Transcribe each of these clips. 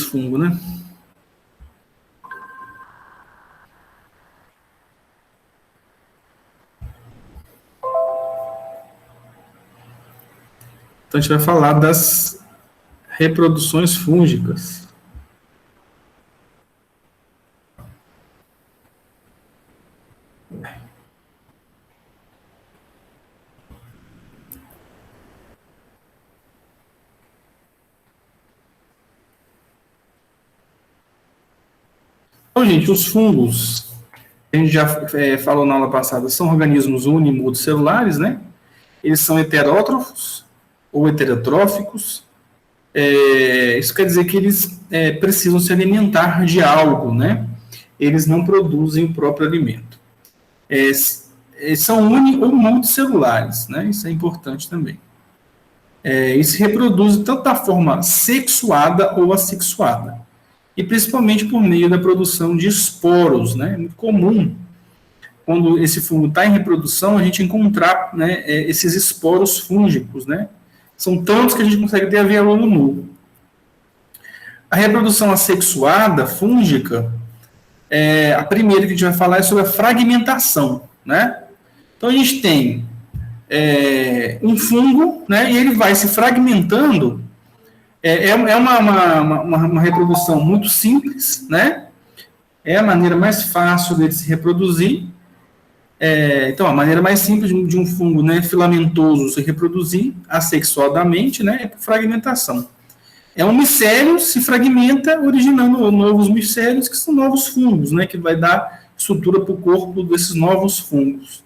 fungo, né? Então, a gente vai falar das reproduções fúngicas. Então, gente, os fungos, a gente já falou na aula passada, são organismos uni- e multicelulares, né? Eles são heterótrofos ou heterotróficos. Isso quer dizer que eles precisam se alimentar de algo, né? Eles não produzem o próprio alimento. São uni- ou multicelulares, né? Isso é importante também. E se reproduzem tanto da forma sexuada ou assexuada, e principalmente por meio da produção de esporos, né? É muito comum, quando esse fungo está em reprodução, a gente encontrar, né, esses esporos fúngicos, né? São tantos que a gente consegue ter a ver aluno nu. A reprodução assexuada, fúngica, a primeira que a gente vai falar é sobre a fragmentação, né? Então, a gente tem um fungo, né, e ele vai se fragmentando. É uma reprodução muito simples, né? É a maneira mais fácil dele se reproduzir. Então, a maneira mais simples de um fungo, né, filamentoso se reproduzir assexuadamente, né, é por fragmentação. Um micélio se fragmenta, originando novos micélios, que são novos fungos, né, que vai dar estrutura para o corpo desses novos fungos.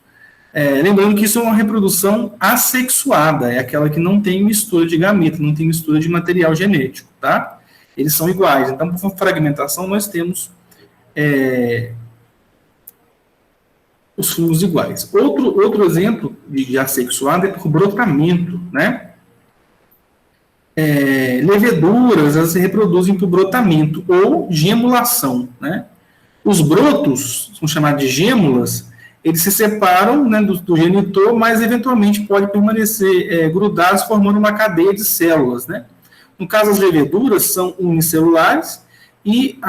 Lembrando que isso é uma reprodução assexuada, é aquela que não tem mistura de gameta, não tem mistura de material genético, tá? Eles são iguais. Então, por fragmentação, nós temos os fungos iguais. Outro exemplo de assexuado é por brotamento, né? Leveduras, elas se reproduzem por brotamento ou gemulação, né? Os brotos, são chamados de gêmulas, eles se separam, né, do genitor, mas eventualmente podem permanecer grudados, formando uma cadeia de células, né? No caso, as leveduras são unicelulares e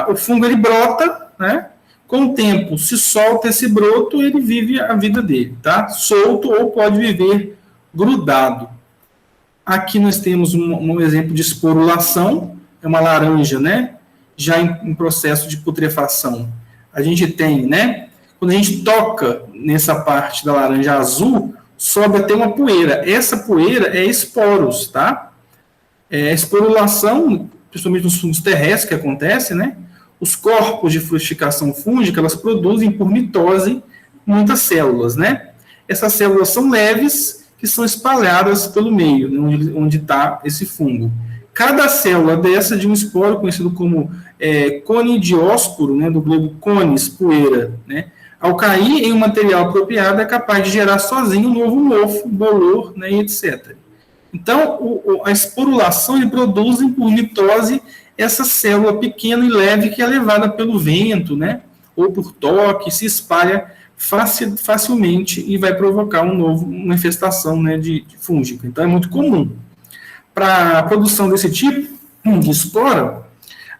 o fungo ele brota, né? Com o tempo, se solta esse broto, ele vive a vida dele, tá? Solto ou pode viver grudado. Aqui nós temos um exemplo de esporulação, é uma laranja, né? Já em processo de putrefação. A gente tem, né? Quando a gente toca nessa parte da laranja azul, sobe até uma poeira. Essa poeira é esporos, tá? A esporulação, principalmente nos fungos terrestres que acontece, né? Os corpos de frutificação fúngica, elas produzem por mitose muitas células, né? Essas células são leves, que são espalhadas pelo meio, né, onde está esse fungo. Cada célula dessa de um esporo, conhecido como conidiósporo, né, do grego conis, poeira, né, ao cair em um material apropriado, é capaz de gerar sozinho um novo mofo, bolor, né, e etc. Então, a esporulação ele produz por mitose essa célula pequena e leve que é levada pelo vento, né, ou por toque, se espalha facilmente e vai provocar uma infestação, né, de fúngica. Então, é muito comum. Para a produção desse tipo de espora,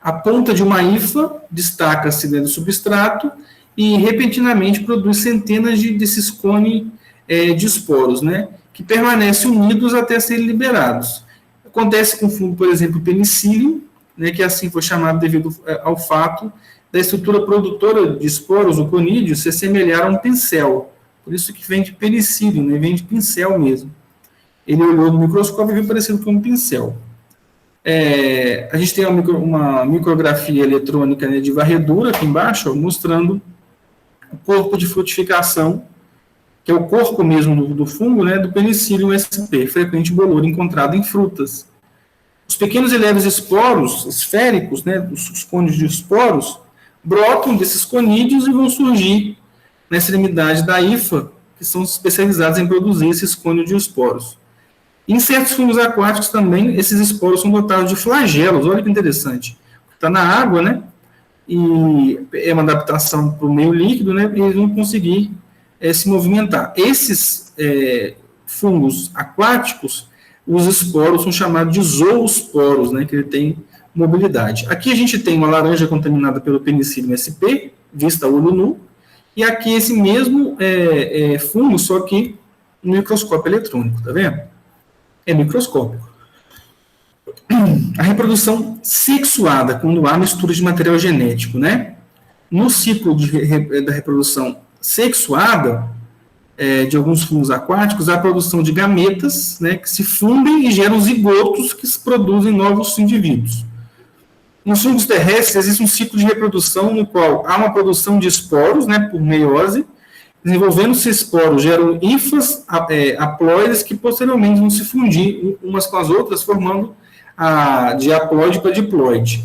a ponta de uma hifa destaca-se dentro do substrato e, repentinamente, produz centenas desses cones de esporos, né, que permanecem unidos até serem liberados. Acontece com o fungo, por exemplo, penicillium, né, que assim foi chamado devido ao fato da estrutura produtora de esporos, o conídeo, se assemelhar a um pincel. Por isso que vem de penicillium, né, vem de pincel mesmo. Ele olhou no microscópio e viu parecido com um pincel. A gente tem uma micrografia eletrônica, né, de varredura aqui embaixo, ó, mostrando o corpo de frutificação, que é o corpo mesmo do fungo, né, do Penicillium sp, frequente bolor encontrado em frutas. Os pequenos e leves esporos esféricos, né, os cones de esporos, brotam desses conídeos e vão surgir na extremidade da hifa, que são especializados em produzir esses cones de esporos. Em certos fungos aquáticos também, esses esporos são dotados de flagelos, olha que interessante. Está na água, né, e é uma adaptação para o meio líquido, né, e eles vão conseguir se movimentar. Esses fungos aquáticos, os esporos são chamados de zoosporos, né, que ele tem mobilidade. Aqui a gente tem uma laranja contaminada pelo Penicillium sp, vista a olho nu, e aqui esse mesmo fungo, só que no microscópio eletrônico, tá vendo? É microscópico. A reprodução sexuada, quando há mistura de material genético, né? No ciclo da reprodução sexuada, de alguns fungos aquáticos, há a produção de gametas, né, que se fundem e geram zigotos que produzem novos indivíduos. Nos fungos terrestres, existe um ciclo de reprodução no qual há uma produção de esporos, né, por meiose, desenvolvendo-se esporos, geram hifas haploides que posteriormente vão se fundir umas com as outras, formando de haploide para diploide,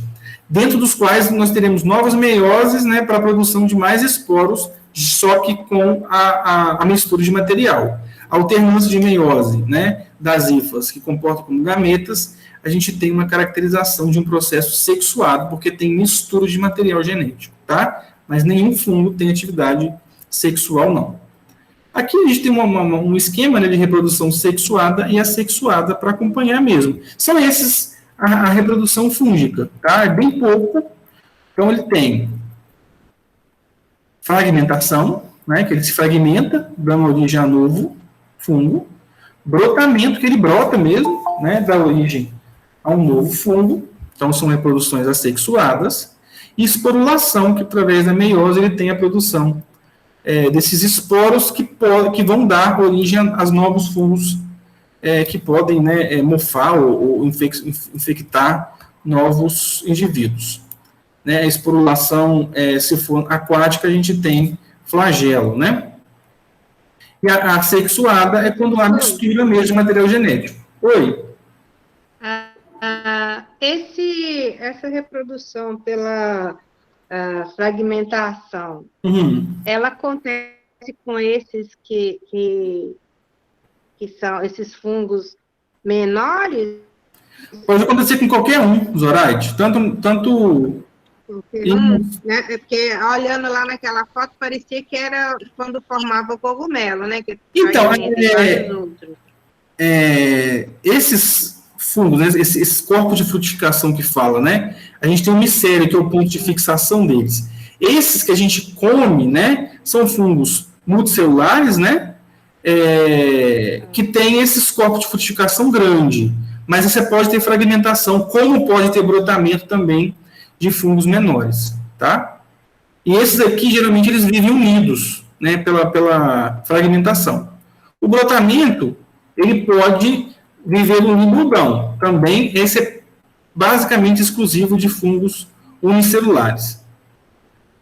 dentro dos quais nós teremos novas meioses, né, para a produção de mais esporos, só que com a mistura de material. A alternância de meiose, né, das hifas, que comportam como gametas, a gente tem uma caracterização de um processo sexuado, porque tem mistura de material genético, tá? Mas nenhum fungo tem atividade sexual, não. Aqui a gente tem um esquema, né, de reprodução sexuada e assexuada para acompanhar mesmo. São esses a reprodução fúngica, tá? É bem pouco. Então ele tem fragmentação, né, que ele se fragmenta, dando origem a novo fungo. Brotamento, que ele brota mesmo, né, dá origem a um novo fungo. Então são reproduções assexuadas. E esporulação, que através da meiose ele tem a produção desses esporos que vão dar origem a novos fungos que podem, né, mofar ou infectar novos indivíduos. Né, a esporulação, se for aquática, a gente tem flagelo, né? E a sexuada é quando há mistura mesmo de material genético. Oi? Essa reprodução pela fragmentação, ela acontece com esses que são esses fungos menores? Pode acontecer com qualquer um, Zoraide. Tanto né? Porque olhando lá naquela foto, parecia que era quando formava o cogumelo, né? Então, esses fungos, né, esses corpos de frutificação que fala, né? A gente tem o micélio, que é o ponto de fixação deles. Esses que a gente come, né, são fungos multicelulares, né? Que tem esses corpos de frutificação grande. Mas você pode ter fragmentação, como pode ter brotamento também de fungos menores, tá? E esses aqui, geralmente, eles vivem unidos, né, pela fragmentação. O brotamento, ele pode viver no limudão. Também, esse é basicamente exclusivo de fungos unicelulares.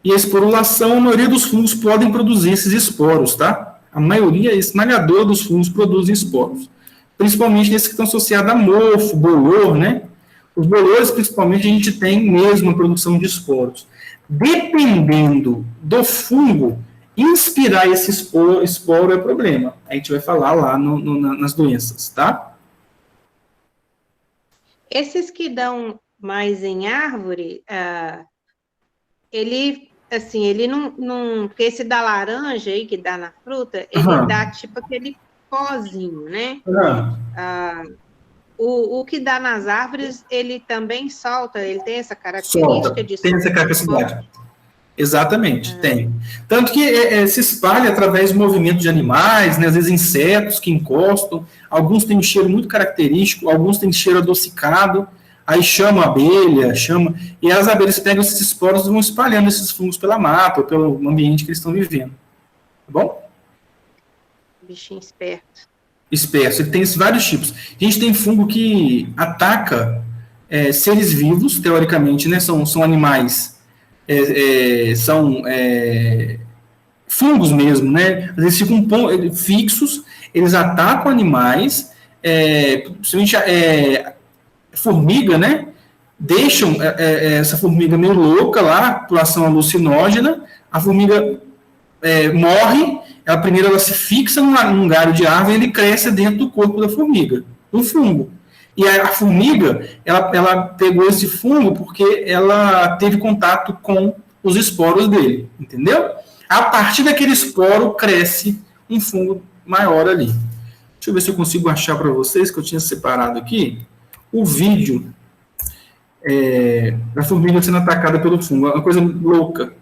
E a esporulação, a maioria dos fungos podem produzir esses esporos, tá? A maioria esmagadora dos fungos produzem esporos. Principalmente nesses que estão associados a mofo, bolor, né? Os bolores, principalmente, a gente tem mesmo a produção de esporos. Dependendo do fungo, inspirar esse esporo é problema. A gente vai falar lá nas doenças, tá? Esses que dão mais em árvore, ele não... Porque esse da laranja aí, que dá na fruta, ele dá tipo aquele pozinho, né? O que dá nas árvores, ele também solta, ele tem essa característica de... Tem essa capacidade. Exatamente, tem. Tanto que se espalha através do movimento de animais, né, às vezes insetos que encostam, alguns têm um cheiro muito característico, alguns têm cheiro adocicado, aí chama a abelha, e as abelhas pegam esses esporos e vão espalhando esses fungos pela mata, ou pelo ambiente que eles estão vivendo. Tá bom? Bichinho esperto. Espécie, ele tem vários tipos. A gente tem fungo que ataca seres vivos, teoricamente, né? São animais, são fungos mesmo, né? Às vezes ficam fixos, eles atacam animais, principalmente formiga, né? Deixam essa formiga meio louca lá, por ação alucinógena, a formiga morre. Ela se fixa num galho de árvore e ele cresce dentro do corpo da formiga, um fungo. E a formiga, ela pegou esse fungo porque ela teve contato com os esporos dele, entendeu? A partir daquele esporo, cresce um fungo maior ali. Deixa eu ver se eu consigo achar para vocês, que eu tinha separado aqui, o vídeo da formiga sendo atacada pelo fungo. É uma coisa louca.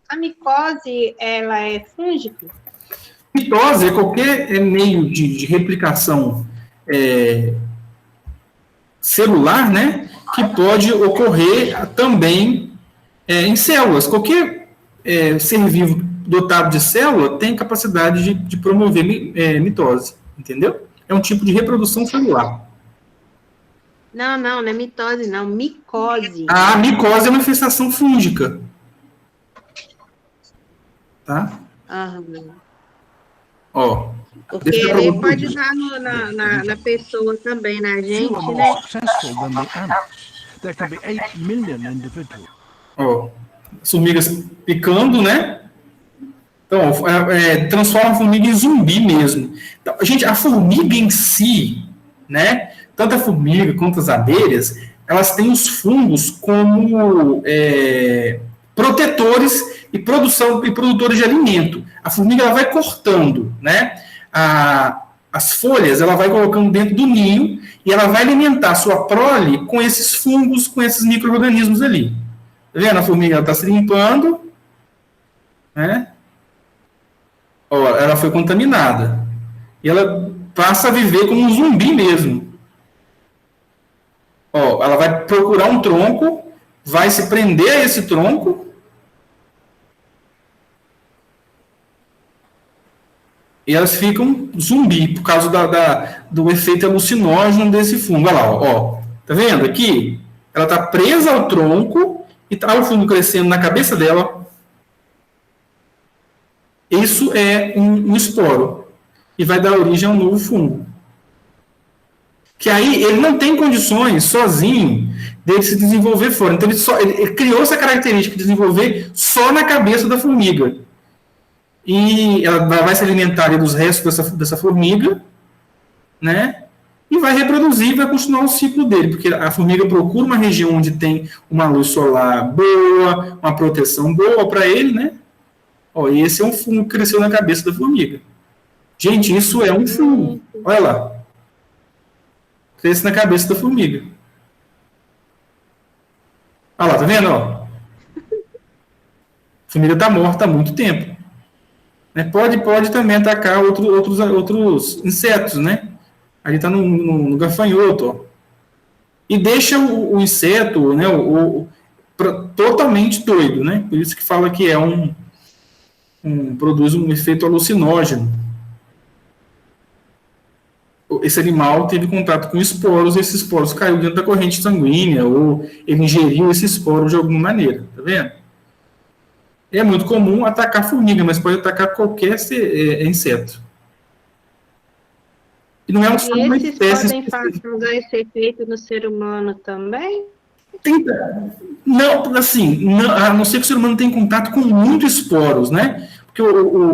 A micose, ela é fúngica? Mitose é qualquer meio de replicação celular, né, que pode ocorrer também em células. Qualquer ser vivo dotado de célula tem capacidade de promover mitose, entendeu? É um tipo de reprodução celular. Não é mitose, não, micose. A micose é uma infestação fúngica. Tá? Aham. Ó, Porque ele pode estar na pessoa também, na gente, né? Ó, as formigas picando, né? Então, transforma a formiga em zumbi mesmo. Então, gente, a formiga em si, né? Tanto a formiga quanto as abelhas, elas têm os fungos como protetores e produtores de alimento. A formiga ela vai cortando, né? As folhas ela vai colocando dentro do ninho e ela vai alimentar a sua prole com esses fungos, com esses micro-organismos ali. Tá vendo? A formiga está se limpando, né? Ó, ela foi contaminada. E ela passa a viver como um zumbi mesmo. Ó, ela vai procurar um tronco, vai se prender a esse tronco e elas ficam zumbi por causa do efeito alucinógeno desse fungo. Olha lá, ó. Tá vendo aqui? Ela está presa ao tronco e está o fungo crescendo na cabeça dela. Isso é um esporo e vai dar origem a um novo fungo. Que aí ele não tem condições sozinho dele se desenvolver fora. Então ele criou essa característica de desenvolver só na cabeça da formiga. E ela vai se alimentar dos restos dessa formiga, né? E vai reproduzir, vai continuar o ciclo dele, porque a formiga procura uma região onde tem uma luz solar boa, uma proteção boa para ele, né? Ó, e esse é um fungo que cresceu na cabeça da formiga. Gente, isso é um fungo. Olha lá. Cresce na cabeça da formiga. Olha lá, tá vendo? Ó? A formiga está morta há muito tempo. Né? Pode também atacar outros insetos, né? Ali está no gafanhoto, ó. E deixa o inseto, né, totalmente doido, né? Por isso que fala que produz um efeito alucinógeno. Esse animal teve contato com esporos, e esses esporos caiu dentro da corrente sanguínea, ou ele ingeriu esse esporo de alguma maneira, tá vendo? É muito comum atacar formiga, mas pode atacar qualquer inseto. E não é uma espécie podem causar esse efeito no ser humano também? Não, assim, a não ser que o ser humano tenha contato com muitos esporos, né? Porque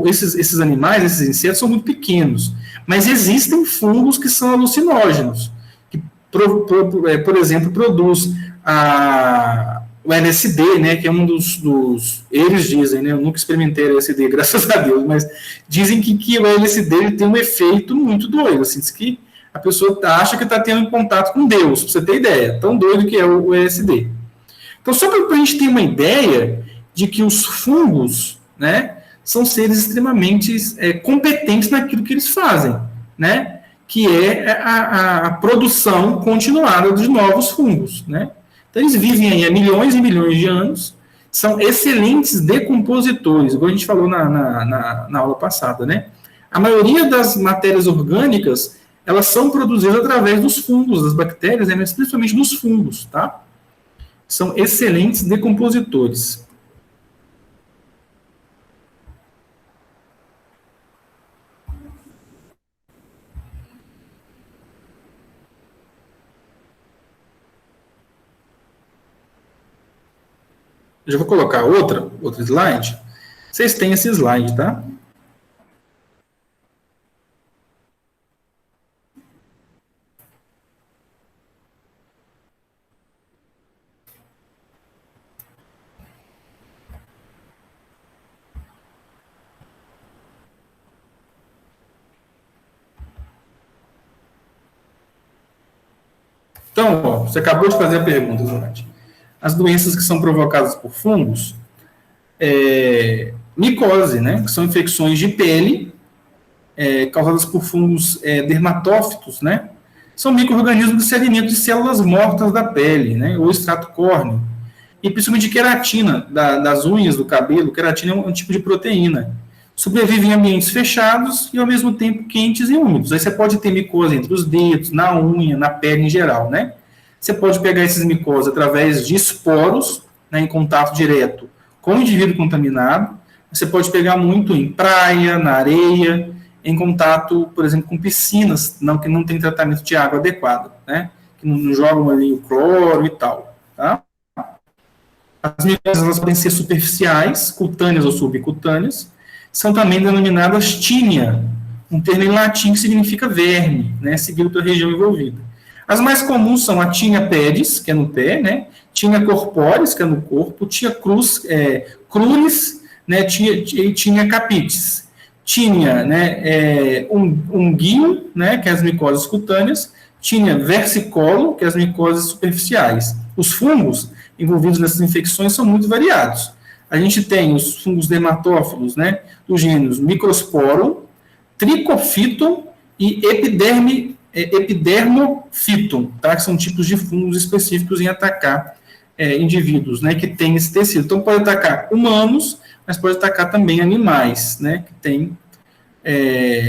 esses animais, esses insetos, são muito pequenos. Mas existem fungos que são alucinógenos, que, por exemplo, produz o LSD, né, que é um dos eles dizem, né, eu nunca experimentei LSD, graças a Deus, mas dizem que o LSD tem um efeito muito doido, assim, diz que a pessoa acha que está tendo contato com Deus, para você ter ideia, tão doido que é o LSD. Então, só para a gente ter uma ideia de que os fungos, né, são seres extremamente competentes naquilo que eles fazem, né, que é a produção continuada de novos fungos, né. Então, eles vivem aí há milhões e milhões de anos, são excelentes decompositores, igual a gente falou na aula passada, né. A maioria das matérias orgânicas, elas são produzidas através dos fungos, das bactérias, né, mas principalmente dos fungos, tá? São excelentes decompositores. Eu já vou colocar outro slide. Vocês têm esse slide, tá? Então, ó, você acabou de fazer a pergunta, Zorati. As doenças que são provocadas por fungos, micose, né, que são infecções de pele, causadas por fungos dermatófitos, né, são micro-organismos que se alimentam de células mortas da pele, né, ou extrato córneo, e principalmente de queratina, das unhas, do cabelo. Queratina é um tipo de proteína. Sobrevive em ambientes fechados e, ao mesmo tempo, quentes e úmidos. Aí você pode ter micose entre os dedos, na unha, na pele em geral, né? Você pode pegar esses micoses através de esporos, né, em contato direto com o indivíduo contaminado. Você pode pegar muito em praia, na areia, em contato, por exemplo, com piscinas que não tem tratamento de água adequado, né? Que não jogam ali o cloro e tal, tá? As micoses, elas podem ser superficiais, cutâneas ou subcutâneas. São também denominadas tínia, um termo em latim que significa verme, né, seguido pela região envolvida. As mais comuns são a tínia pedis, que é no pé, né, tínia corporis, que é no corpo, tínia cruris, né, e tínia capitis. Tínia, né, unguio, né, que é as micoses cutâneas, tínia versicolo, que é as micoses superficiais. Os fungos envolvidos nessas infecções são muito variados. A gente tem os fungos dermatófilos, né, dos gêneros Microsporum, Trichophyton e Epidermophyton, tá, que são tipos de fungos específicos em atacar indivíduos, né, que têm esse tecido. Então, pode atacar humanos, mas pode atacar também animais, né, que têm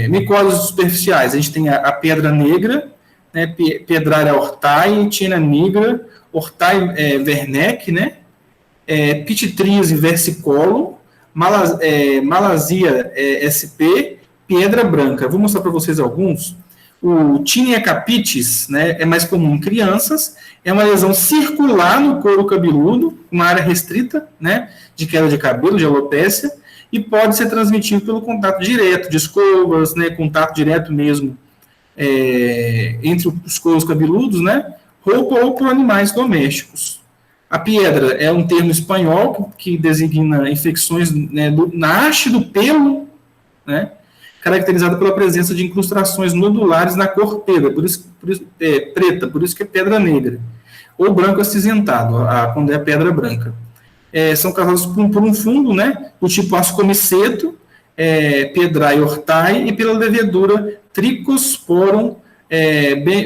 micoses superficiais. A gente tem a pedra negra, né, Pedraria hortai, Tina nigra, hortai Werneck, né, Pititríase versicolo, Malasia sp, pedra branca. Vou mostrar para vocês alguns. O Tinea capitis, né, é mais comum em crianças, é uma lesão circular no couro cabeludo, uma área restrita, né, de queda de cabelo, de alopécia, e pode ser transmitido pelo contato direto de escovas, né, contato direto mesmo entre os couros cabeludos, né, ou por animais domésticos. A piedra é um termo espanhol que designa infecções, né, na haste do pelo, né, caracterizada pela presença de incrustações nodulares na cor preta, por isso que é pedra negra, ou branco acinzentado, quando é a pedra branca. São causadas por um fungo, né, do tipo Ascomiceto, Pedraria hortai, e pela levedura Trichosporum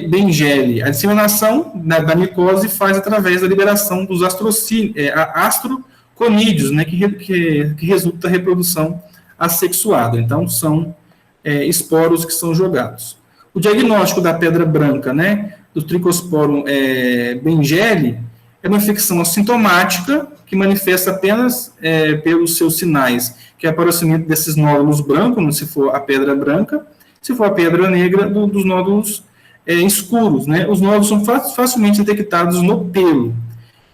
bengeli. A disseminação da micose faz através da liberação dos astroconídeos, né, que resulta da reprodução assexuada. Então, são esporos que são jogados. O diagnóstico da pedra branca, né, do Trichosporum bengeli, é uma infecção assintomática que manifesta apenas pelos seus sinais, que é o aparecimento desses nódulos brancos, se for a pedra branca, se for a pedra negra, dos nódulos escuros, né? Os nódulos são facilmente detectados no pelo.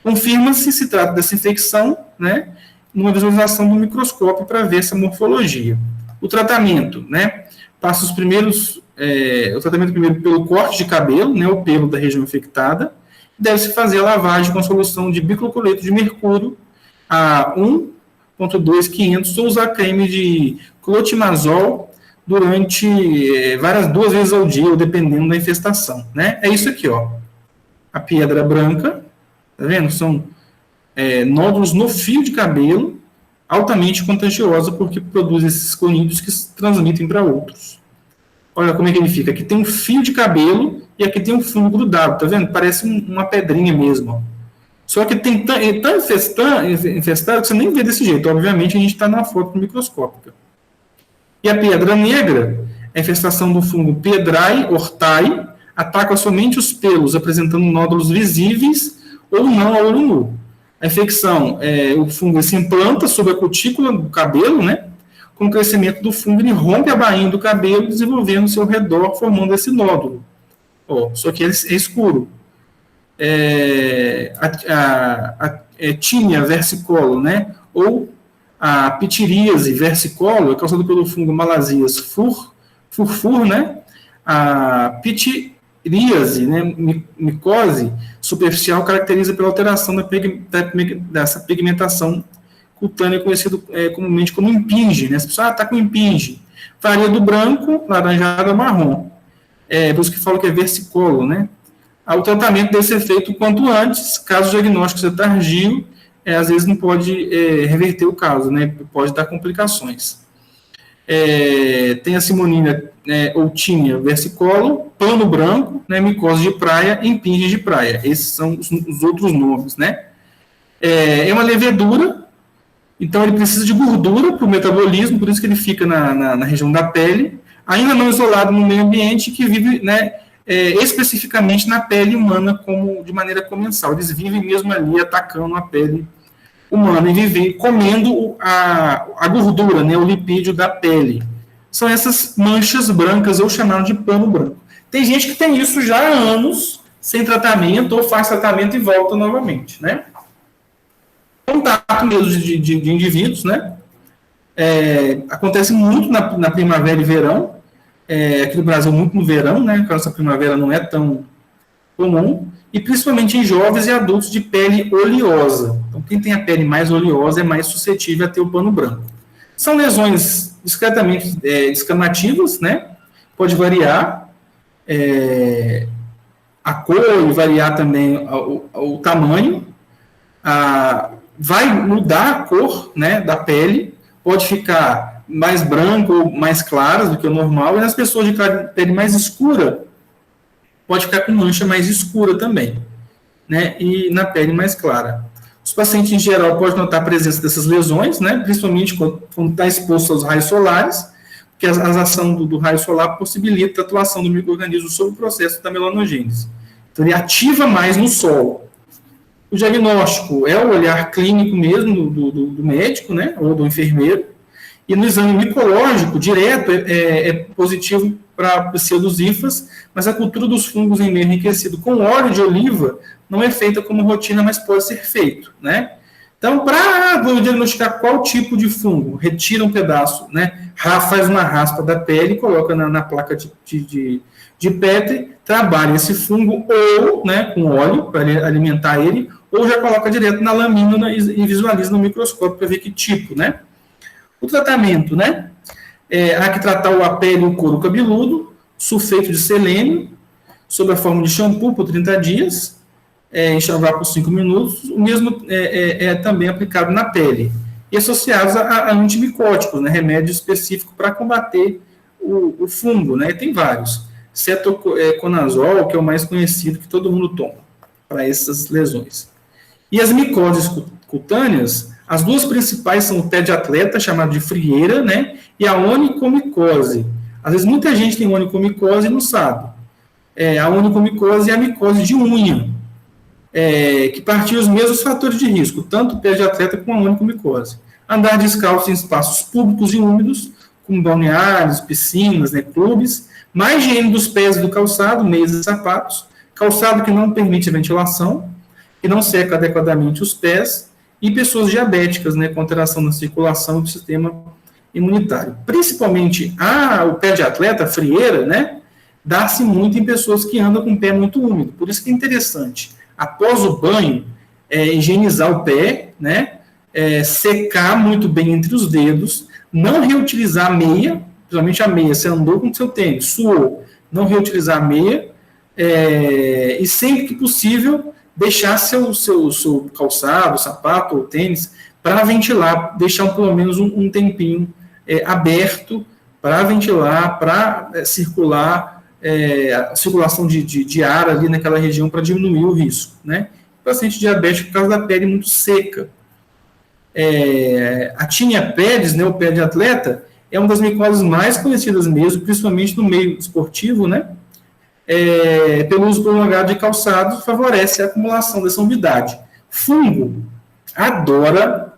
Confirma-se se trata dessa infecção, né, numa visualização do microscópio para ver essa morfologia. O tratamento, né, passa o tratamento primeiro pelo corte de cabelo, né, o pelo da região infectada, deve-se fazer a lavagem com solução de biclorcoleto de mercúrio a 1,2500 ou usar creme de clotimazol durante duas vezes ao dia, dependendo da infestação, né? É isso aqui, ó. A pedra branca, tá vendo? São nódulos no fio de cabelo, altamente contagiosa, porque produz esses conídeos que transmitem para outros. Olha como é que ele fica. Aqui tem um fio de cabelo e aqui tem um fungo grudado, tá vendo? Parece uma pedrinha mesmo, ó. Só que tem tão infestado que você nem vê desse jeito. Obviamente, a gente está numa foto microscópica. E a pedra negra, a infestação do fungo Pedraria hortai, ataca somente os pelos, apresentando nódulos visíveis ou não a olho nu. A infecção, o fungo se implanta sobre a cutícula do cabelo, né? Com o crescimento do fungo, ele rompe a bainha do cabelo, desenvolvendo-se ao redor, formando esse nódulo. Só que ele é escuro. Tínia versicolo, né? Ou a pitiríase versicolo é causada pelo fungo Malasias furfur, né? A pitiríase, né, micose superficial, caracteriza pela alteração dessa pigmentação cutânea, conhecido comumente como impinge, né? As pessoas, está com impinge. Varia do branco, laranjado a marrom. Por isso que falo que é versicolo, né? o tratamento deve ser feito o quanto antes, caso o diagnóstico seja tardio, às vezes não pode reverter o caso, né? Pode dar complicações. Tem a simonina ou tinea versicolor, pano branco, né? Micose de praia, impinge de praia. Esses são os outros nomes, né? É uma levedura, então ele precisa de gordura para o metabolismo, por isso que ele fica na região da pele, ainda não isolado no meio ambiente, que vive, né, especificamente na pele humana de maneira comensal. Eles vivem mesmo ali atacando a pele humana e vivem comendo a gordura, né, o lipídio da pele. São essas manchas brancas, ou chamado de pano branco. Tem gente que tem isso já há anos, sem tratamento, ou faz tratamento e volta novamente, né? Contato mesmo de indivíduos, né? Acontece muito na primavera e verão, aqui no Brasil muito no verão, né? Porque a nossa primavera não é tão comum, e principalmente em jovens e adultos de pele oleosa. Então, quem tem a pele mais oleosa é mais suscetível a ter o pano branco. São lesões discretamente descamativas, né? Pode variar a cor e variar também o tamanho. Vai mudar a cor, né, da pele, pode ficar mais branco ou mais claras do que o normal, e nas pessoas de pele mais escura, pode ficar com mancha mais escura também, né, e na pele mais clara. Os pacientes, em geral, podem notar a presença dessas lesões, né, principalmente quando está exposto aos raios solares, porque a ação do raio solar possibilita a atuação do micro-organismo sobre o processo da melanogênese. Então, ele ativa mais no sol. O diagnóstico é o olhar clínico mesmo do médico, né, ou do enfermeiro, e no exame micológico, direto, é positivo para pseudosífilas, mas a cultura dos fungos em meio enriquecido com óleo de oliva não é feita como rotina, mas pode ser feito, né? Então, para diagnosticar qual tipo de fungo, retira um pedaço, né, faz uma raspa da pele, coloca na placa de Petri, trabalha esse fungo ou, né, com óleo para alimentar ele, ou já coloca direto na lamínula e visualiza no microscópio para ver que tipo, né? O tratamento, né? Há que tratar a pele e o couro cabeludo, sulfeito de selênio, sob a forma de shampoo por 30 dias, enxavar por 5 minutos, o mesmo é também aplicado na pele, e associados a antimicóticos, né, remédio específico para combater o fungo, né, e tem vários. Cetoconazol, que é o mais conhecido, que todo mundo toma para essas lesões. E as micoses cutâneas, as duas principais são o pé de atleta, chamado de frieira, né, e a onicomicose. Às vezes muita gente tem onicomicose e não sabe. A onicomicose é a micose de unha, que partilha os mesmos fatores de risco, tanto o pé de atleta como a onicomicose. Andar descalço em espaços públicos e úmidos, como balneários, piscinas, né, clubes, má higiene dos pés e do calçado, meias e sapatos, calçado que não permite a ventilação, que não seca adequadamente os pés, e pessoas diabéticas, né, com alteração na circulação do sistema imunitário. Principalmente o pé de atleta, a frieira, né, dá-se muito em pessoas que andam com o pé muito úmido. Por isso que é interessante, após o banho, higienizar o pé, né, secar muito bem entre os dedos, não reutilizar a meia, principalmente a meia, você andou com o seu tênis, suou, não reutilizar a meia, e sempre que possível, deixar seu calçado, sapato ou tênis para ventilar, deixar pelo menos um tempinho aberto para ventilar, para circular, a circulação de ar ali naquela região para diminuir o risco, né? O paciente diabético, por causa da pele muito seca. A tinea pedis, né, o pé de atleta, é uma das micoses mais conhecidas mesmo, principalmente no meio esportivo, né? Pelo uso prolongado de calçados, favorece a acumulação dessa umidade. Fungo adora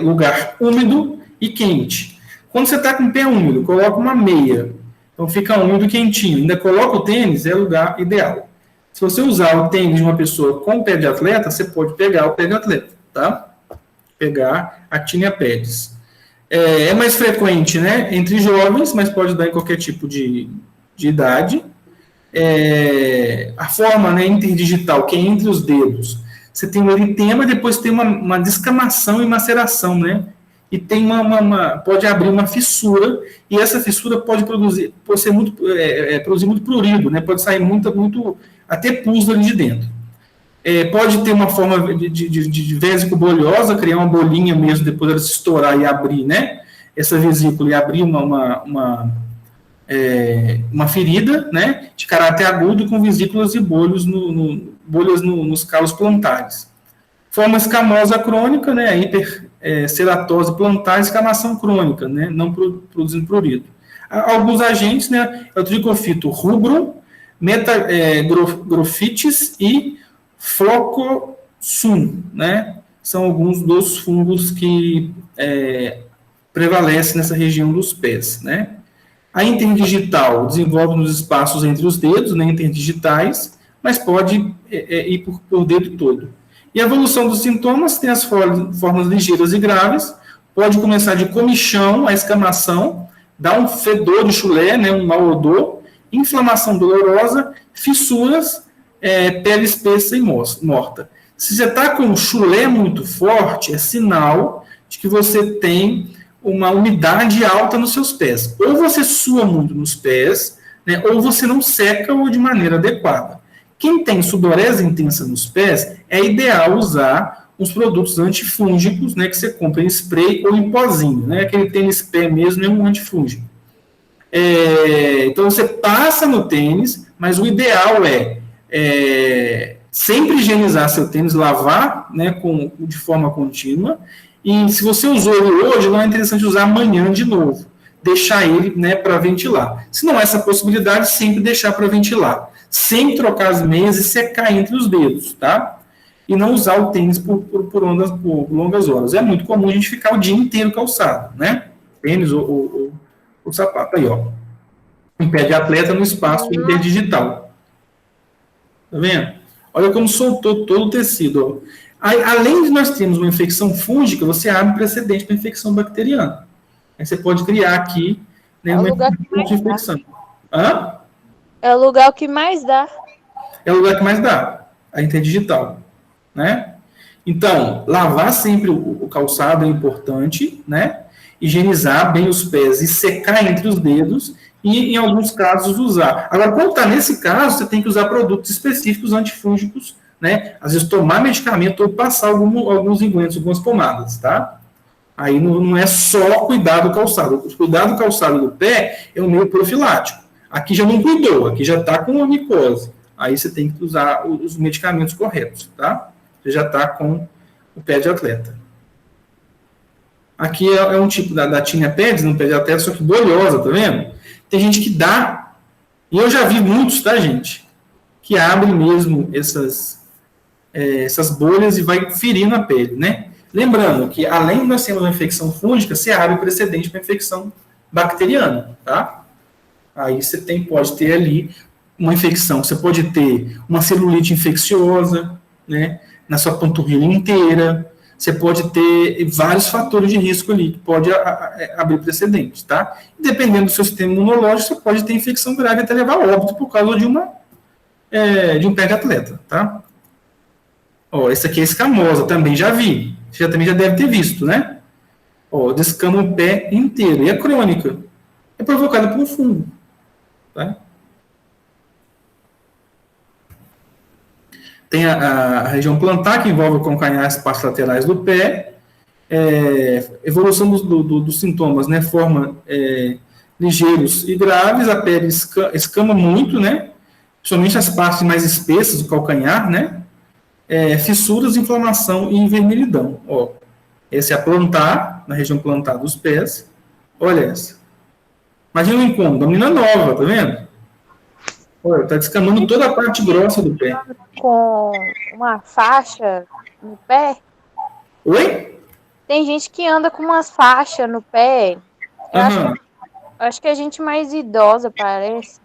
lugar úmido e quente. Quando você está com o pé úmido, coloca uma meia, então fica úmido e quentinho. Ainda coloca o tênis, é o lugar ideal. Se você usar o tênis de uma pessoa com pé de atleta, você pode pegar o pé de atleta, tá? Pegar a tinea pedis. É mais frequente, né, entre jovens, mas pode dar em qualquer tipo de idade. A forma, né, interdigital, que é entre os dedos, você tem um eritema, depois tem uma descamação e maceração, né, e tem pode abrir uma fissura, e essa fissura pode produzir muito prurido, né, pode sair muito a ter pus ali de dentro. Pode ter uma forma de vésico bolhosa, criar uma bolinha mesmo, depois ela se estourar e abrir, né? Essa vesícula e abrir uma ferida, né? De caráter agudo com vesículas e bolhas nos calos plantares. Forma escamosa crônica, né? Hiperceratose plantar, escamação crônica, né? Não produzindo prurido. Alguns agentes, né? É o tricofito rubrum, metagrofites e Flocossum, né? São alguns dos fungos que prevalecem nessa região dos pés, né? A interdigital desenvolve nos espaços entre os dedos, né, interdigitais, mas pode ir por dedo todo. E a evolução dos sintomas tem as formas ligeiras e graves, pode começar de comichão, a escamação, dá um fedor de chulé, né, um mau odor, inflamação dolorosa, fissuras, pele espessa e morta. Se você está com um chulé muito forte, é sinal de que você tem uma umidade alta nos seus pés. Ou você sua muito nos pés, né, ou você não seca ou de maneira adequada. Quem tem sudorese intensa nos pés, é ideal usar os produtos antifúngicos, né, que você compra em spray ou em pozinho, né, aquele tênis pé mesmo é um antifúngico. Então você passa no tênis, mas o ideal é sempre higienizar seu tênis, lavar, né, de forma contínua, e se você usou ele hoje, não é interessante usar amanhã de novo, deixar ele, né, para ventilar. Se não há essa possibilidade, sempre deixar para ventilar, sem trocar as meias e secar entre os dedos, tá? E não usar o tênis por longas horas. É muito comum a gente ficar o dia inteiro calçado, né? Tênis ou sapato. Aí, ó. Um pé de atleta no espaço interdigital. Tá vendo? Olha como soltou todo o tecido. Ó. Além de nós termos uma infecção fúngica, você abre precedente para infecção bacteriana. Aí você pode criar aqui, né, uma infecção. Hã? É o lugar que mais dá. É o lugar que mais dá, a interdigital, né? Então, lavar sempre o calçado é importante, né? Higienizar bem os pés e secar entre os dedos e, em alguns casos, usar. Agora, quando está nesse caso, você tem que usar produtos específicos antifúngicos, né? Às vezes, tomar medicamento ou passar alguns ungüentos, algumas pomadas, tá? Aí não é só cuidar do calçado. O cuidar do calçado do pé é um meio profilático. Aqui já não cuidou, aqui já está com a micose. Aí você tem que usar os medicamentos corretos, tá? Você já está com o pé de atleta. Aqui é um tipo da tinea pedis, no pé de atleta, só que bolhosa, tá vendo? Tem gente que dá, e eu já vi muitos, tá, gente? Que abre mesmo essas bolhas e vai ferindo a pele, né? Lembrando que, além de nós termos uma infecção fúngica, você abre o precedente para infecção bacteriana, tá? Aí você pode ter ali uma infecção, você pode ter uma celulite infecciosa, né, na sua panturrilha inteira, você pode ter vários fatores de risco ali, que pode abrir precedente, tá? E dependendo do seu sistema imunológico, você pode ter infecção grave até levar ao óbito por causa de um pé de atleta, tá? Ó, esse aqui é escamosa, também já vi, você também já deve ter visto, né? Ó, descama o pé inteiro, e é crônica, é provocada por um fungo, tá? Tem a região plantar, que envolve o calcanhar e as partes laterais do pé. Evolução dos sintomas, né? Forma ligeiros e graves, a pele escama muito, né? Principalmente as partes mais espessas do calcanhar, né? Fissuras, inflamação e vermelhidão. Ó, essa é a plantar, na região plantar dos pés. Olha essa. Imagina o incômodo, a menina nova, tá vendo? Olha, tá descamando toda a parte grossa do pé. Com uma faixa no pé? Oi? Tem gente que anda com umas faixas no pé. Acho que a gente mais idosa, parece.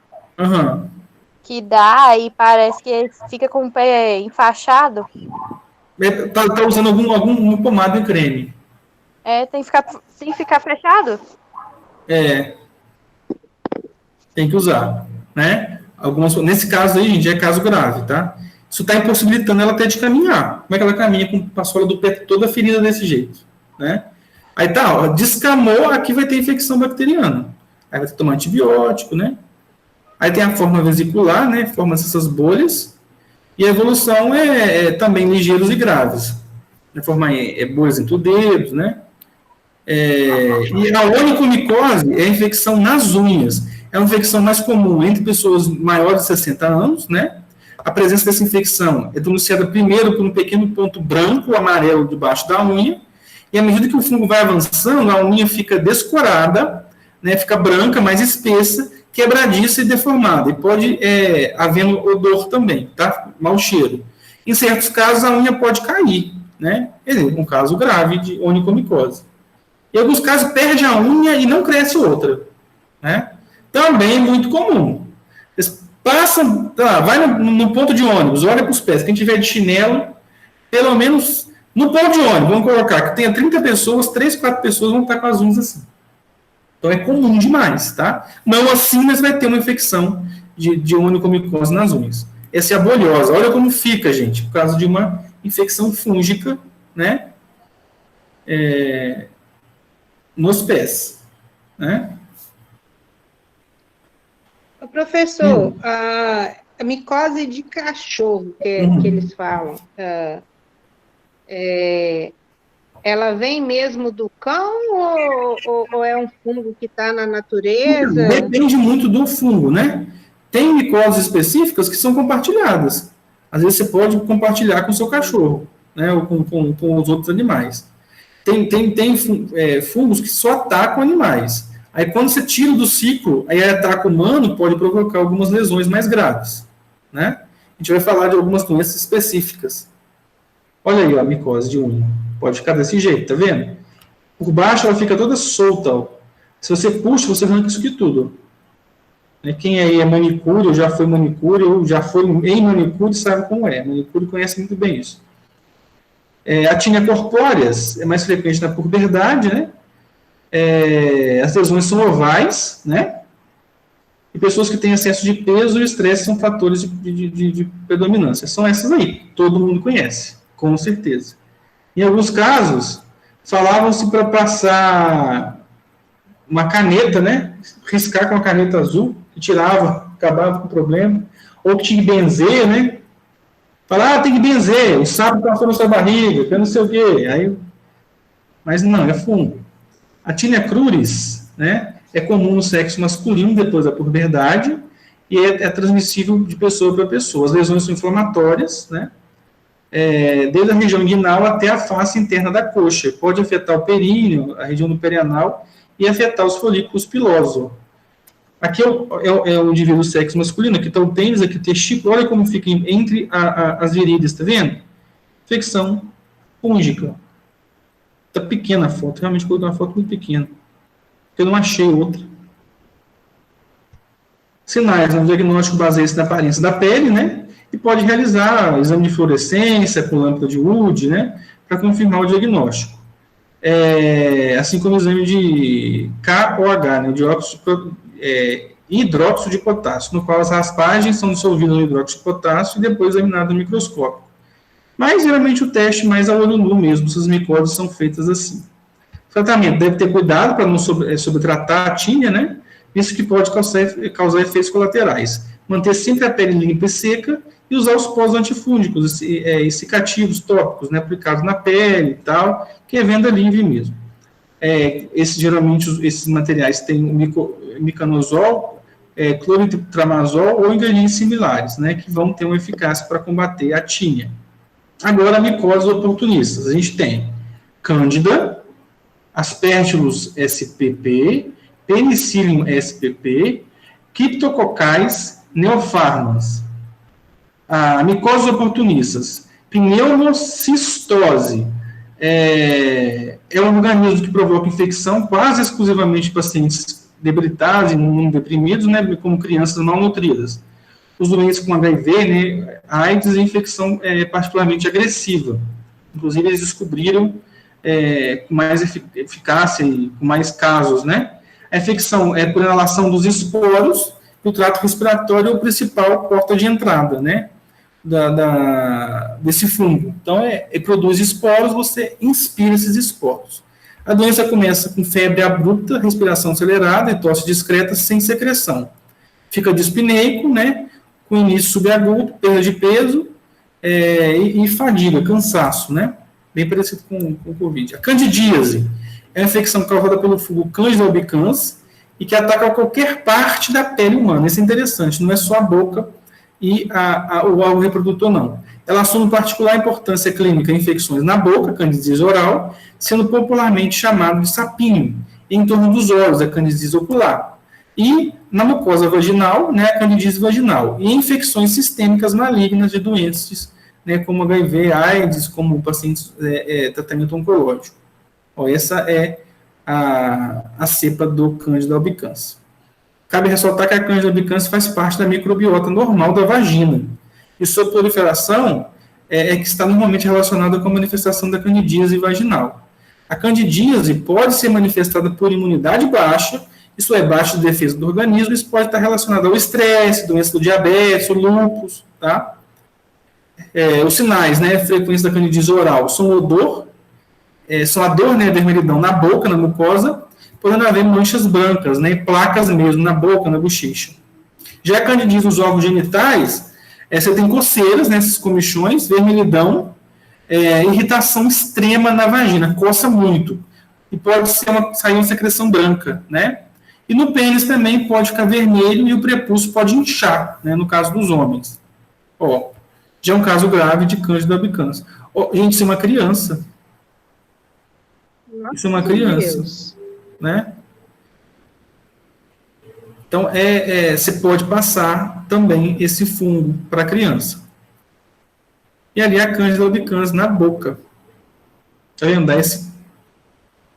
Que dá e parece que fica com o pé enfaixado. Tá usando algum pomada e creme. Tem que ficar fechado? Tem que usar, né? Nesse caso aí, gente, é caso grave, tá? Isso está impossibilitando ela até de caminhar. Como é que ela caminha com a sola do pé toda ferida desse jeito, né? Aí tá, ó, descamou, aqui vai ter infecção bacteriana. Aí vai ter que tomar antibiótico, né? Aí tem a forma vesicular, né, forma essas bolhas, e a evolução é também ligeiros e graves. A forma bolhas entre os dedos, né? E a onychomicose é a infecção nas unhas. É uma infecção mais comum entre pessoas maiores de 60 anos, né? A presença dessa infecção é denunciada primeiro por um pequeno ponto branco ou amarelo debaixo da unha, e à medida que o fungo vai avançando, a unha fica descorada, né, fica branca, mais espessa, quebradiça e deformada, e pode havendo odor também, tá? Mau cheiro. Em certos casos, a unha pode cair, né? Um caso grave de onychomicose. Em alguns casos, perde a unha e não cresce outra, né? Também é muito comum. Eles passam, vai no ponto de ônibus, olha para os pés. Quem tiver de chinelo, pelo menos no ponto de ônibus, vamos colocar que tenha 30 pessoas, 3, 4 pessoas vão estar com as unhas assim. Então é comum demais, tá? Não assim, mas vai ter uma infecção de onychomicose nas unhas. Essa é a bolhosa. Olha como fica, gente, por causa de uma infecção fúngica, né? Nos pés, né? Professor, a micose de cachorro que eles falam, ela vem mesmo do cão ou é um fungo que está na natureza? Depende muito do fungo, né? Tem micoses específicas que são compartilhadas. Às vezes você pode compartilhar com o seu cachorro, né? Ou com os outros animais. Tem fungos que só atacam animais. Aí, quando você tira do ciclo, aí ataca humano, pode provocar algumas lesões mais graves, né? A gente vai falar de algumas doenças específicas. Olha aí, ó, a micose de unha. Pode ficar desse jeito, tá vendo? Por baixo, ela fica toda solta, ó. Se você puxa, você arranca isso aqui tudo. Quem aí é manicure, ou já foi manicure, ou já foi em manicure, sabe como é. Manicure conhece muito bem isso. A tínia corpóreas é mais frequente na puberdade, né? As lesões são ovais, né? E pessoas que têm excesso de peso e estresse são fatores de predominância. São essas aí, todo mundo conhece, com certeza. Em alguns casos, falavam-se para passar uma caneta, né? Riscar com a caneta azul, que tirava, acabava com o problema. Ou que tinha que benzer, né? Falar, tem que benzer, o sapo passou na sua barriga, que eu não sei o quê. Aí, mas não, é fungo. A tinea cruris, né, é comum no sexo masculino depois da puberdade e é transmissível de pessoa para pessoa. As lesões são inflamatórias, né, desde a região inguinal até a face interna da coxa. Pode afetar o períneo, a região do perianal e afetar os folículos pilosos. Aqui é o indivíduo do sexo masculino, aqui está o pênis, aqui o testículo, olha como fica entre as virilhas, tá vendo? Infecção fúngica. Está pequena a foto, realmente coloquei uma foto muito pequena. Eu não achei outra. Sinais, no diagnóstico baseia-se na aparência da pele, né? E pode realizar exame de fluorescência com lâmpada de Wood, né? Para confirmar o diagnóstico. Assim como o exame de KOH, né? Hidróxido de potássio, no qual as raspagens são dissolvidas no hidróxido de potássio e depois examinadas no microscópio. Mas, geralmente, o teste mais a olho nu mesmo, essas micoses são feitas assim. O tratamento deve ter cuidado para não sobretratar a tínia, né? Isso que pode causar efeitos colaterais. Manter sempre a pele limpa e seca e usar os pós antifúngicos e cicativos tópicos, né? Aplicados na pele e tal, que é venda livre mesmo. Geralmente, esses materiais têm micanozol, cloritramazol ou ingredientes similares, né? Que vão ter uma eficácia para combater a tínia. Agora, micoses oportunistas. A gente tem Cândida, Aspergillus spp, Penicillium spp, Cryptococais, Neopharmas. Micoses oportunistas. Pneumocistose. É um organismo que provoca infecção quase exclusivamente em pacientes debilitados, imunodeprimidos, né, como crianças malnutridas. Os doentes com HIV, né, AIDS e infecção particularmente agressiva. Inclusive, eles descobriram com mais eficácia e com mais casos, né? A infecção é por inalação dos esporos, o trato respiratório é o principal porta de entrada, né? Desse fungo. Então, produz esporos, você inspira esses esporos. A doença começa com febre abrupta, respiração acelerada e tosse discreta sem secreção. fica dispineico, né, com início subagudo, perda de peso e fadiga, cansaço, né, bem parecido com o Covid. A candidíase é uma infecção causada pelo fungo Candida albicans e que ataca qualquer parte da pele humana. Isso é interessante, não é só a boca e o órgão reprodutor, não. Ela assume particular importância clínica em infecções na boca, candidíase oral, sendo popularmente chamado de sapinho, em torno dos olhos, a candidíase ocular. E na mucosa vaginal, né, a candidíase vaginal. E infecções sistêmicas malignas de doenças, né, como HIV, AIDS, como pacientes tratamento oncológico. Essa é a cepa do Candida albicans. Cabe ressaltar que a Candida albicans faz parte da microbiota normal da vagina. E sua proliferação que está normalmente relacionada com a manifestação da candidíase vaginal. A candidíase pode ser manifestada por imunidade baixa, isso é, baixa de defesa do organismo, isso pode estar relacionado ao estresse, doença do diabetes, o lúpus, tá? Os sinais, né, frequência da candidíase oral são odor, são a dor, né, vermelhidão na boca, na mucosa, podendo haver manchas brancas, né, placas mesmo na boca, na bochecha. Já a candidíase nos órgãos genitais, você tem coceiras, né, essas comichões, vermelhidão, irritação extrema na vagina, coça muito. E pode sair uma secreção branca, né? E no pênis também pode ficar vermelho e o prepúcio pode inchar, né, no caso dos homens. Já é um caso grave de Candida albicans. Gente, isso é uma criança. Nossa, isso é uma criança. Deus. Né? Então, você pode passar também esse fungo para a criança. E ali a Candida albicans na boca. Tá vendo?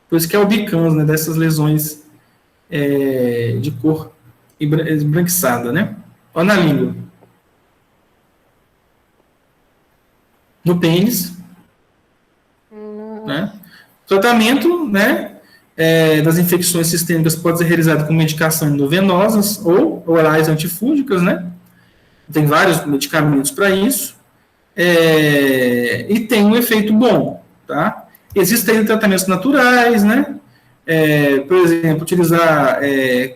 Por isso que é albicans, né? Dessas lesões de cor esbranquiçada, né? Olha na língua. No pênis. Né? Tratamento, né? Das infecções sistêmicas pode ser realizado com medicação endovenosas ou orais antifúngicas, né? Tem vários medicamentos para isso. E tem um efeito bom, tá? Existem tratamentos naturais, né? Por exemplo, utilizar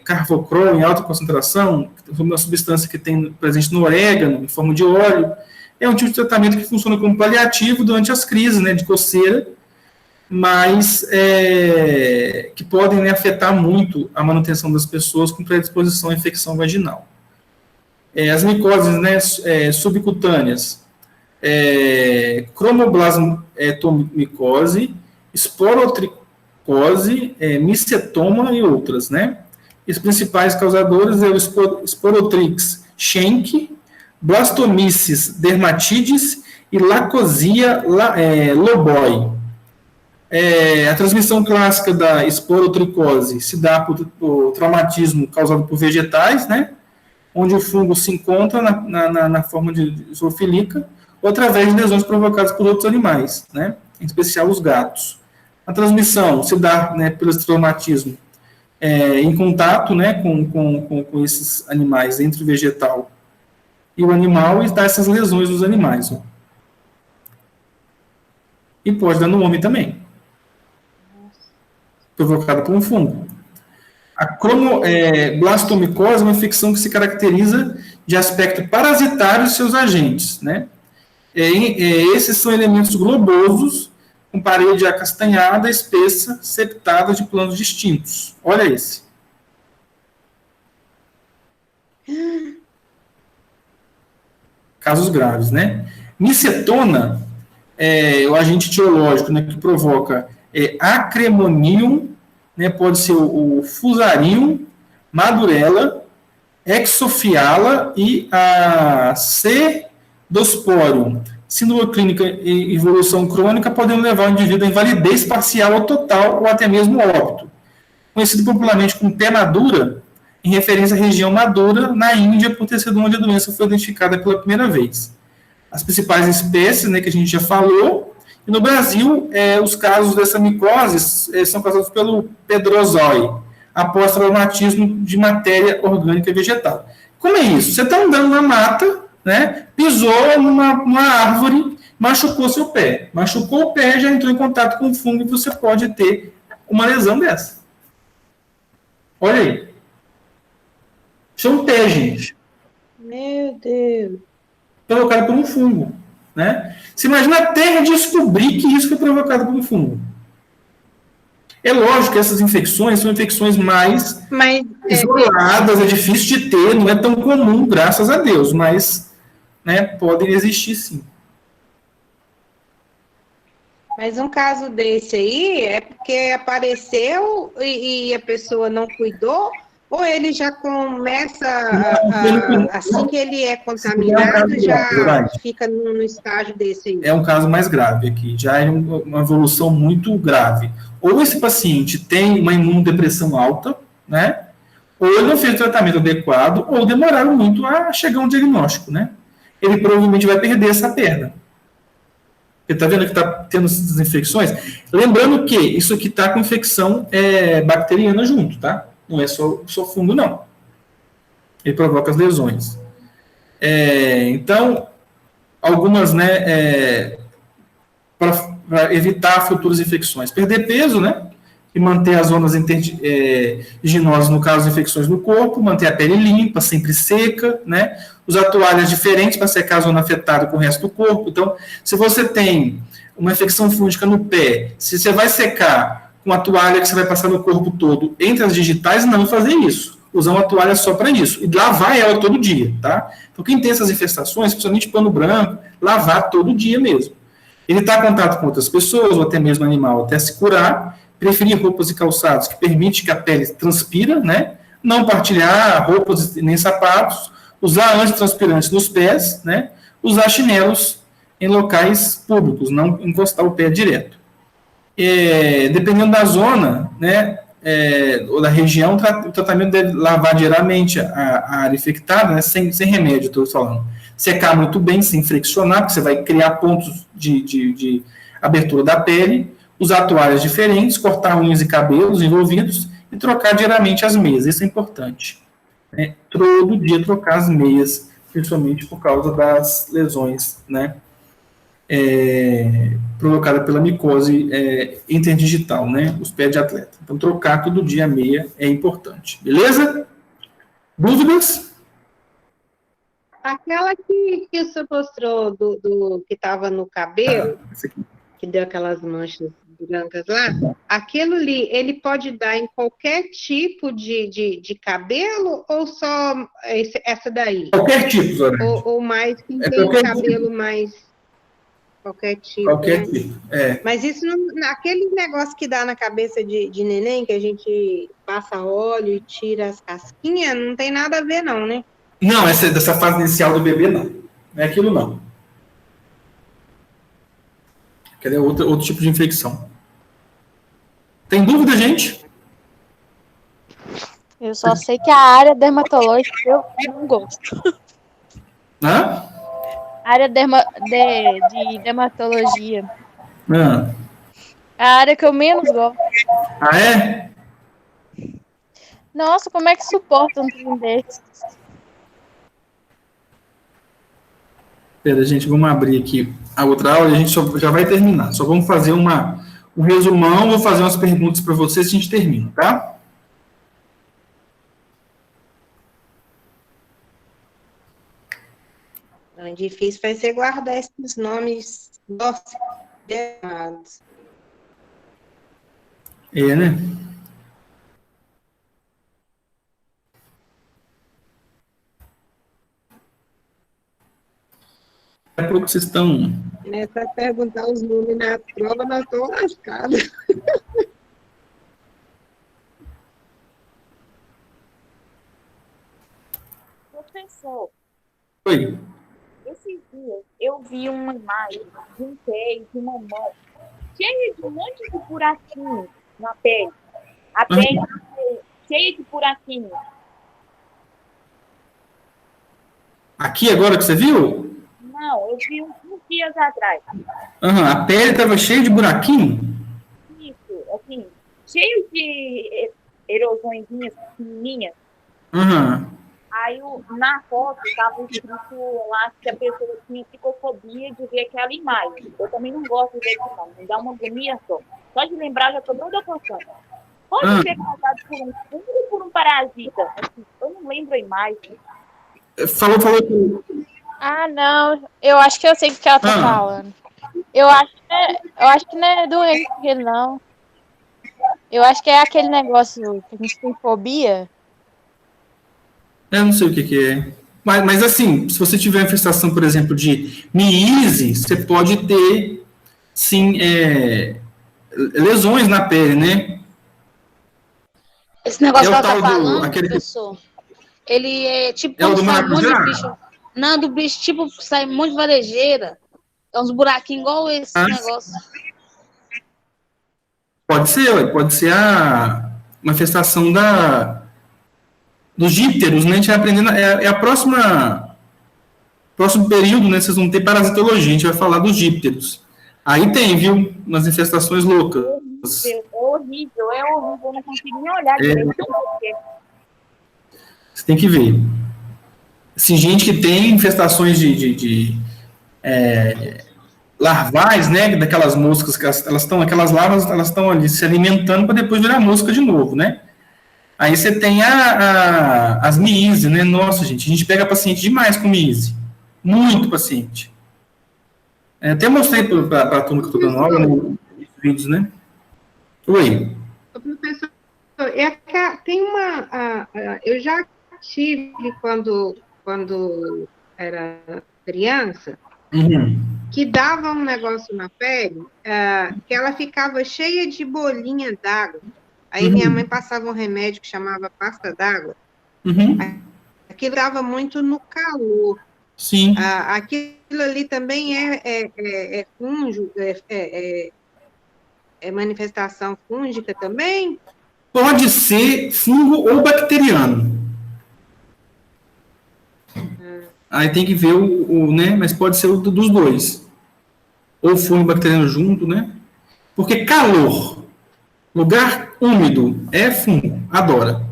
carfocrol em alta concentração, uma substância que tem presente no orégano, em forma de óleo. É um tipo de tratamento que funciona como paliativo durante as crises, né, de coceira, mas que podem, né, afetar muito a manutenção das pessoas com predisposição à infecção vaginal. As micoses, né, subcutâneas, cromoblastomicose, esporotricose, micetoma e outras, né? Os principais causadores é o Sporotrix schenck, Blastomyces dermatidis e Lacosia loboi. A transmissão clássica da esporotricose se dá por traumatismo causado por vegetais, né? Onde o fungo se encontra na forma de zoofilica, ou através de lesões provocadas por outros animais, né? Em especial os gatos. A transmissão se dá, né, pelo traumatismo em contato, né, com esses animais, entre o vegetal e o animal, e dá essas lesões nos animais. Ó. E pode dar no homem também, provocada por um fungo. A cromoblastomicose é uma infecção que se caracteriza de aspecto parasitário de seus agentes, né? Esses são elementos globosos, com parede acastanhada, espessa, septada de planos distintos. Olha esse. Casos graves, né? Micetona o agente etiológico, né, que provoca Acremonium, né, pode ser o Fusarium, Madurella, Exophiala e a Pseudosporium. Síndrome clínica e evolução crônica podem levar o indivíduo a invalidez parcial ou total, ou até mesmo óbito. Conhecido popularmente como pé madura, em referência à região madura, na Índia, por ter sido onde a doença foi identificada pela primeira vez. As principais espécies, né, que a gente já falou, e no Brasil, os casos dessa micose são causados pelo pedrozói, após traumatismo de matéria orgânica vegetal. Como é isso? Você está andando na mata, né, pisou numa árvore, machucou seu pé. Machucou o pé, já entrou em contato com o fungo e você pode ter uma lesão dessa. Olha aí. Isso é um pé, gente. Meu Deus. Provocado por um fungo, né? Você imagina a Terra descobrir que isso foi provocado por um fungo. É lógico que essas infecções são infecções mais isoladas, é difícil de ter, não é tão comum, graças a Deus, mas, né, podem existir sim. Mas um caso desse aí é porque apareceu e a pessoa não cuidou, ou ele já começa, assim que ele é contaminado, já fica no estágio desse aí? É um caso mais grave aqui, já é uma evolução muito grave. Ou esse paciente tem uma imunodepressão alta, né? Ou ele não fez o tratamento adequado, ou demoraram muito a chegar a um diagnóstico, né? Ele provavelmente vai perder essa perna. Você está vendo que está tendo essas infecções? Lembrando que isso aqui está com infecção bacteriana junto, tá? Não é só fungo, não. Ele provoca as lesões. Então, algumas, né, para evitar futuras infecções. Perder peso, né? E manter as zonas higinosas, no caso de infecções no corpo, manter a pele limpa, sempre seca, né? Usar toalhas diferentes para secar a zona afetada com o resto do corpo. Então, se você tem uma infecção fúngica no pé, se você vai secar com a toalha que você vai passar no corpo todo entre as digitais, não fazer isso. Usar uma toalha só para isso. E lavar ela todo dia, tá? Então, quem tem essas infestações, principalmente pano branco, lavar todo dia mesmo. Evitar contato com outras pessoas, ou até mesmo animal, até se curar. Preferir roupas e calçados que permitem que a pele transpira, né? Não partilhar roupas nem sapatos. Usar antitranspirantes nos pés, né? Usar chinelos em locais públicos, não encostar o pé direto. Dependendo da zona, né? Ou da região, o tratamento deve lavar diariamente a área infectada, né? Sem remédio, estou falando. Secar muito bem, sem friccionar, porque você vai criar pontos de abertura da pele. Usar toalhas diferentes, cortar unhas e cabelos envolvidos e trocar diariamente as meias. Isso é importante. Todo dia trocar as meias, principalmente por causa das lesões, né? Provocada pela micose interdigital, né? Os pés de atleta. Então, trocar todo dia a meia é importante. Beleza? Dúvidas? Aquela que o senhor mostrou que estava no cabelo, que deu aquelas manchas brancas lá, aquilo ali, ele pode dar em qualquer tipo de cabelo ou só essa daí? Qualquer tipo, Zorete. Ou mais, quem tem o cabelo tipo. Mais... Qualquer tipo, Qualquer né? tipo, Mas isso, aquele negócio que dá na cabeça de neném, que a gente passa óleo e tira as casquinhas, não tem nada a ver não, né? Não, dessa fase inicial do bebê, não. Não é aquilo, não. Aquele é outro tipo de infecção. Tem dúvida, gente? Eu só sei que a área dermatológica eu não gosto. Hã? Área de dermatologia. É a área que eu menos gosto. Ah, é? Nossa, como é que suporta um trem desse? Pera, gente, vamos abrir aqui a outra aula e a gente já vai terminar. Só vamos fazer um resumão, vou fazer umas perguntas para vocês e a gente termina, tá? Então, difícil vai ser guardar esses nomes errados. Né? É porque vocês estão... Para perguntar os nomes na prova, nós estamos lascados. Professor. Oi. Esses dias eu vi uma imagem de um pé de uma mão cheia de um monte de buraquinhos na pele. A pele cheia de buraquinhos. Aqui agora que você viu? Não, eu vi uns dias atrás. A pele estava cheia de buraquinho? Isso, assim, cheio de erosõezinhas pequenininhas. Aí na foto estava escrito lá que a pessoa tinha psicofobia de ver aquela imagem. Eu também não gosto de ver isso, não. Me dá uma agonia só. Só de lembrar, já estou toda coçando. Pode ser causado por um fungo ou por um parasita? Assim, eu não lembro a imagem. Falou. Ah, não. Eu acho que eu sei o que ela tá falando. Eu acho que não é doença dele, não. Eu acho que é aquele negócio que a gente tem fobia. Eu não sei o que é. Mas assim, se você tiver infestação, por exemplo, de miíase, você pode ter, sim, lesões na pele, né? Esse negócio que ela tá tal falando, professor, ele é tipo É o quando do sai um monte de maracujá? bicho. Não, do bicho, tipo, sai um monte de varejeira. É uns buraquinhos igual esse negócio. Pode ser a manifestação dos dípteros, né? A gente vai aprendendo, a próximo período, né? Vocês vão ter parasitologia, a gente vai falar dos dípteros. Aí tem, viu? Umas infestações loucas. É horrível, eu não consigo nem olhar direito. Você tem que ver. Assim, gente que tem infestações de larvais, né, daquelas moscas que aquelas larvas, elas estão ali se alimentando para depois virar mosca de novo, né? Aí você tem as miíase, né? Nossa, gente, a gente pega paciente demais com miíase. Muito paciente. Até mostrei para a turma que eu estou dando aula nos vídeos, né? Oi. Professor, tem eu já tive quando era criança, que dava um negócio na pele, que ela ficava cheia de bolinha d'água. Aí minha mãe passava um remédio que chamava pasta d'água. Aquilo dava muito no calor. Sim. Aquilo ali também é fungo, é manifestação fúngica também? Pode ser fungo ou bacteriano. Aí tem que ver né? Mas pode ser dos dois. Ou fungo bacteriano junto, né? Porque calor, lugar úmido, é fungo, adora.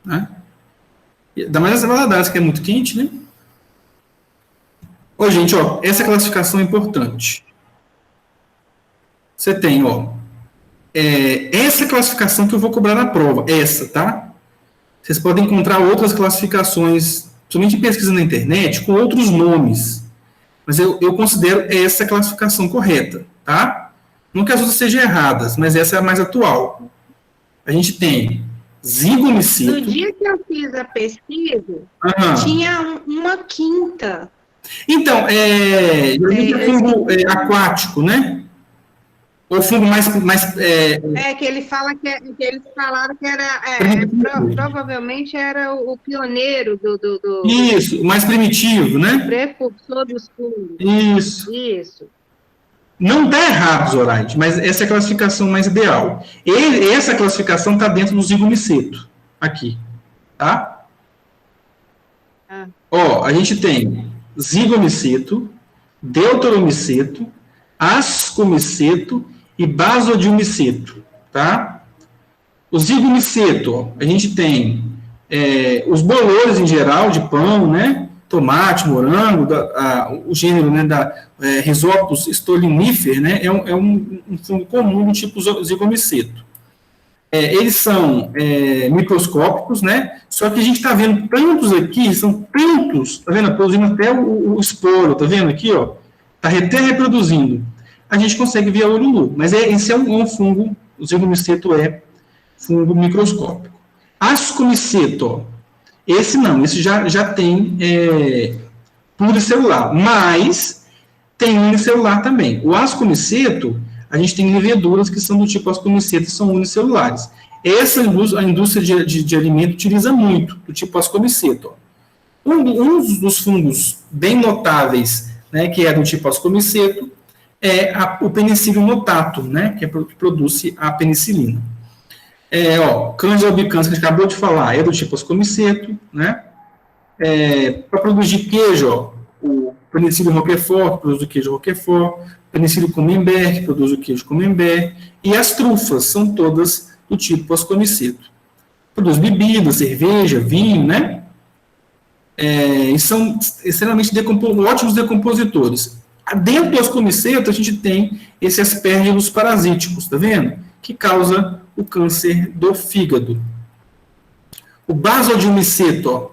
Né? Ainda mais essa Valadares, que é muito quente, né? Ô, gente, ó, essa classificação é importante. Você tem, ó, essa classificação que eu vou cobrar na prova, essa, tá? Vocês podem encontrar outras classificações, somente em pesquisa na internet, com outros nomes. Mas eu considero essa classificação correta, tá? Não que as outras sejam erradas, mas essa é a mais atual. A gente tem zigomicito. No dia que eu fiz a pesquisa, tinha uma quinta. Então, geralmente é fungo aquático, né? Ou fungo mais que eles falaram que era provavelmente era o pioneiro do Isso, o mais primitivo, né? Precursor dos fungos. Isso. Não está errado, Zoraide, mas essa é a classificação mais ideal. Essa classificação está dentro do zigomiceto, aqui, tá? Ó, a gente tem zigomiceto, deuteromiceto, ascomiceto e basodilmiceto, tá? O zigomiceto, ó, a gente tem os bolores em geral, de pão, né? Tomate, morango, o gênero, né, Rhizopus stolinifer, né? É um fungo comum do tipo zigomiceto. Eles são microscópicos, né? Só que a gente está vendo tantos aqui, são tantos, tá vendo? Produzindo até o esporo, tá vendo aqui, ó? Tá até reproduzindo. A gente consegue ver a olho nu, mas esse é um fungo, o zigomiceto é fungo microscópico. Ascomiceto, ó, esse não, esse já tem pluricelular, mas tem unicelular também. O ascomiceto, a gente tem leveduras que são do tipo ascomiceto e são unicelulares. Essa a indústria de alimento utiliza muito, do tipo ascomiceto. Um dos fungos bem notáveis, né, que é do tipo ascomiceto, é o penicillium notatum, né, que produz a penicilina. Candida albicans, que a gente acabou de falar, é do tipo ascomiceto, né? Para produzir queijo, ó, o Penicillium roquefort, que produz o queijo roquefort, Penicillium camembert, que produz o queijo camembert, e as trufas são todas do tipo ascomiceto. Produz bebida, cerveja, vinho, né? E são extremamente ótimos decompositores. Dentro do ascomiceto, a gente tem esse Aspergillus parasíticos, tá vendo? Que causa o câncer do fígado. O basodiumiceto, ó,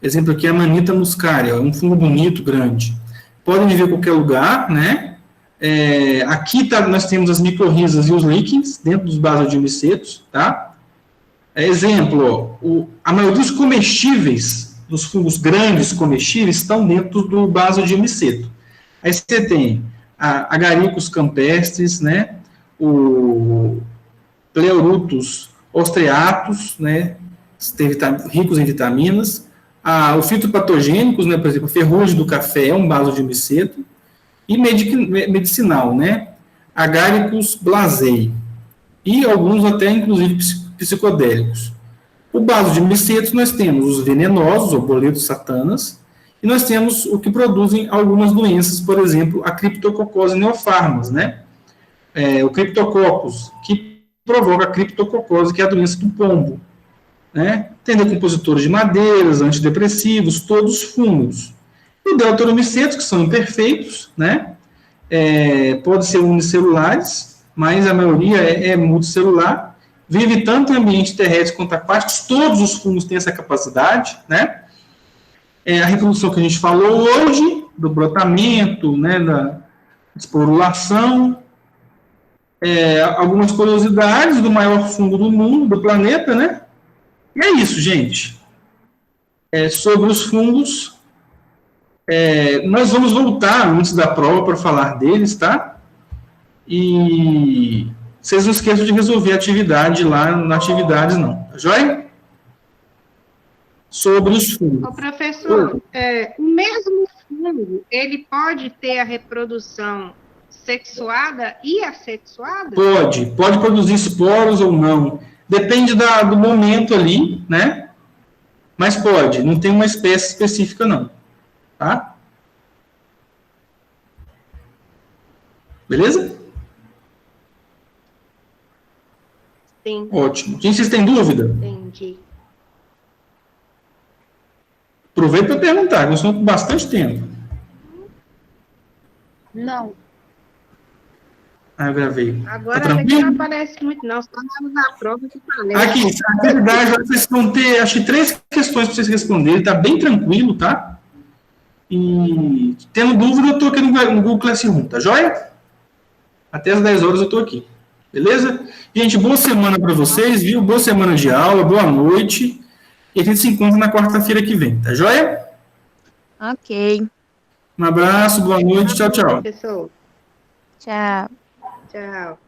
exemplo aqui é a Amanita muscaria, ó, é um fungo bonito, grande. Podem viver em qualquer lugar, né? Aqui nós temos as micorrizas e os líquens dentro dos basodiumicetos, tá? Exemplo, ó, a maioria dos comestíveis, dos fungos grandes comestíveis, estão dentro do basodiumiceto. Aí você tem Agaricus campestris, né? O Pleurotus ostreatus, né? Ricos em vitaminas. Os fitopatogênicos, né? Por exemplo, a ferrugem do café é um basodiumiceto. E medicinal, né? Agaricus blazei. E alguns até, inclusive, psicodélicos. O basodiumicetos nós temos os venenosos, ou boletos satanas, e nós temos o que produzem algumas doenças, por exemplo, a criptococose neofarmas, né? O criptococcus, que provoca a criptococose, que é a doença do pombo, né? Tem decompositores de madeiras, antidepressivos, todos fungos. E deltarumicetos, que são imperfeitos, né? Pode ser unicelulares, mas a maioria é multicelular. Vive tanto em ambiente terrestre quanto aquáticos, todos os fungos têm essa capacidade, né? A reprodução que a gente falou hoje, do brotamento, né, da esporulação, algumas curiosidades do maior fungo do mundo, do planeta, né? E é isso, gente. Sobre os fungos, nós vamos voltar antes da prova para falar deles, tá? E vocês não esqueçam de resolver a atividade lá na atividades, não. Tá joia? Sobre os fungos. Ô, professor, o mesmo fungo, ele pode ter a reprodução sexuada e assexuada? Pode produzir esporos ou não. Depende do momento ali, né? Mas pode, não tem uma espécie específica, não. Tá? Beleza? Sim. Ótimo. Gente, vocês têm dúvida? Entendi. Aproveita para perguntar, nós estamos com bastante tempo. Não. Eu gravei. Agora Tá aqui não aparece muito, não. Só na prova que falei. Aqui, a atividade, vocês vão ter, acho que 3 questões para vocês responderem. Está bem tranquilo, tá? E tendo dúvida, eu estou aqui no Google Classroom, tá joia? Até às 10 horas eu estou aqui. Beleza? Gente, boa semana para vocês, viu? Boa semana de aula, boa noite. E a gente se encontra na quarta-feira que vem, tá joia? Ok. Um abraço, boa noite, tchau, tchau. Professor, Tchau. tchau.